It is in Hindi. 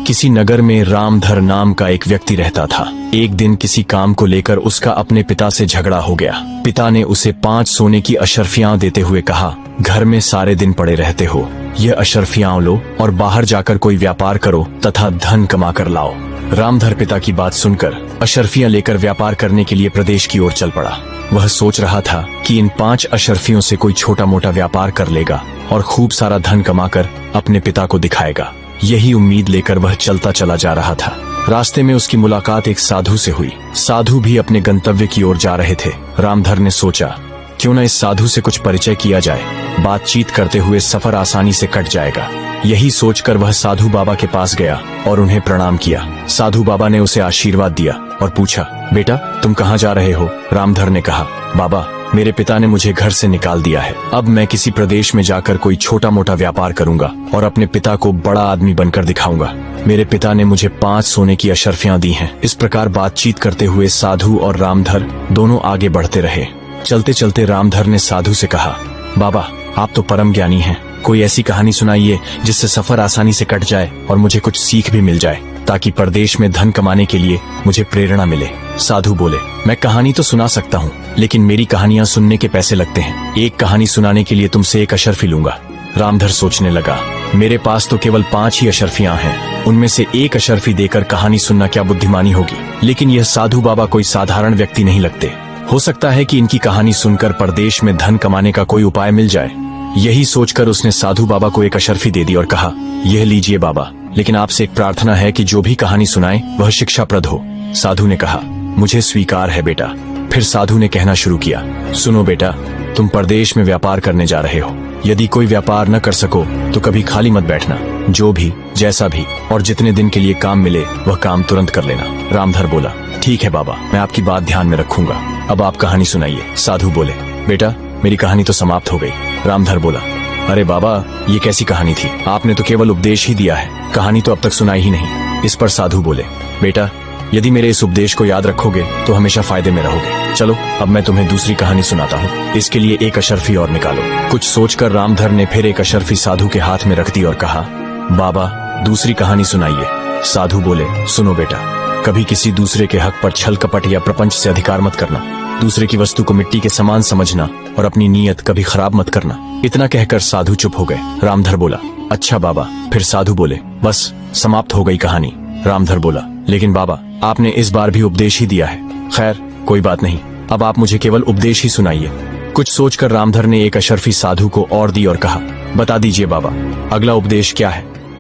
किसी नगर में रामधर नाम का एक व्यक्ति रहता था। एक दिन किसी काम को लेकर उसका अपने पिता से झगड़ा हो गया। पिता ने उसे 5 सोने की अशर्फियां देते हुए कहा, घर में सारे दिन पड़े रहते हो, ये अशर्फियां लो और बाहर जाकर कोई व्यापार करो तथा धन कमा कर लाओ। रामधर पिता की बात सुनकर अशर्फियां लेकर व्यापार करने के लिए प्रदेश की ओर चल पड़ा। वह सोच रहा था कि इन 5 अशर्फियों से कोई छोटा मोटा व्यापार कर लेगा और खूब सारा धन कमाकर अपने पिता को दिखाएगा। यही उम्मीद लेकर वह चलता चला जा रहा था। रास्ते में उसकी मुलाकात एक साधु से हुई। साधु भी अपने गंतव्य की ओर जा रहे थे। रामधर ने सोचा, क्यों न इस साधु से कुछ परिचय किया जाए, बातचीत करते हुए सफर आसानी से कट जाएगा। यही सोचकर वह साधु बाबा के पास गया और उन्हें प्रणाम किया। साधु बाबा ने उसे आशीर्वाद दिया और पूछा, बेटा तुम कहाँ जा रहे हो? रामधर ने कहा, बाबा मेरे पिता ने मुझे घर से निकाल दिया है। अब मैं किसी प्रदेश में जाकर कोई छोटा मोटा व्यापार करूंगा और अपने पिता को बड़ा आदमी बनकर दिखाऊंगा। मेरे पिता ने मुझे 5 सोने की अशर्फियां दी हैं। इस प्रकार बातचीत करते हुए साधु और रामधर दोनों आगे बढ़ते रहे। चलते चलते रामधर ने साधु से कहा, बाबा आप तो परम ज्ञानी हैं, कोई ऐसी कहानी सुनाइए जिससे सफर आसानी से कट जाए और मुझे कुछ सीख भी मिल जाए, ताकि परदेश में धन कमाने के लिए मुझे प्रेरणा मिले। साधु बोले, मैं कहानी तो सुना सकता हूँ, लेकिन मेरी कहानियाँ सुनने के पैसे लगते हैं। एक कहानी सुनाने के लिए तुमसे 1 अशर्फी लूंगा। रामधर सोचने लगा, मेरे पास तो केवल 5 ही अशर्फियां हैं, उनमें से 1 अशर्फी देकर कहानी सुनना क्या बुद्धिमानी होगी। लेकिन यह साधु बाबा कोई साधारण व्यक्ति नहीं लगते। हो सकता है कि इनकी कहानी सुनकर परदेश में धन कमाने का कोई उपाय मिल जाए। यही सोचकर उसने साधु बाबा को 1 अशर्फी दे दी और कहा, यह लीजिए बाबा, लेकिन आपसे एक प्रार्थना है कि जो भी कहानी सुनाए वह शिक्षाप्रद हो। साधु ने कहा, मुझे स्वीकार है बेटा। फिर साधु ने कहना शुरू किया, सुनो बेटा, तुम परदेश में व्यापार करने जा रहे हो। यदि कोई व्यापार न कर सको तो कभी खाली मत बैठना। जो भी, जैसा भी और जितने दिन के लिए काम मिले वह काम तुरंत कर लेना। रामधर बोला, ठीक है बाबा, मैं आपकी बात ध्यान में रखूंगा। अब आप कहानी सुनाइए। साधु बोले, बेटा मेरी कहानी तो समाप्त हो गई। रामधर बोला, अरे बाबा ये कैसी कहानी थी, आपने तो केवल उपदेश ही दिया है, कहानी तो अब तक सुनाई ही नहीं। इस पर साधु बोले, बेटा यदि मेरे इस उपदेश को याद रखोगे तो हमेशा फायदे में रहोगे। चलो अब मैं तुम्हें दूसरी कहानी सुनाता हूँ, इसके लिए 1 अशर्फी और निकालो। कुछ सोचकर रामधर ने फिर 1 अशर्फी साधु के हाथ में रख दी और कहा, बाबा दूसरी कहानी सुनाइए। साधु बोले, सुनो बेटा, कभी किसी दूसरे के हक पर छल कपट या प्रपंच से अधिकार मत करना, दूसरे की वस्तु को मिट्टी के समान समझना और अपनी नीयत कभी खराब मत करना। इतना कहकर साधु चुप हो गए। रामधर बोला, अच्छा बाबा। फिर साधु बोले, बस समाप्त हो गई कहानी। रामधर बोला, लेकिन बाबा आपने इस बार भी उपदेश ही दिया है। खैर कोई बात नहीं, अब आप मुझे केवल उपदेश ही सुनाइए। कुछ सोचकर रामधर ने 1 अशर्फी साधु को और दी और कहा, बता दीजिए बाबा, अगला उपदेश क्या है?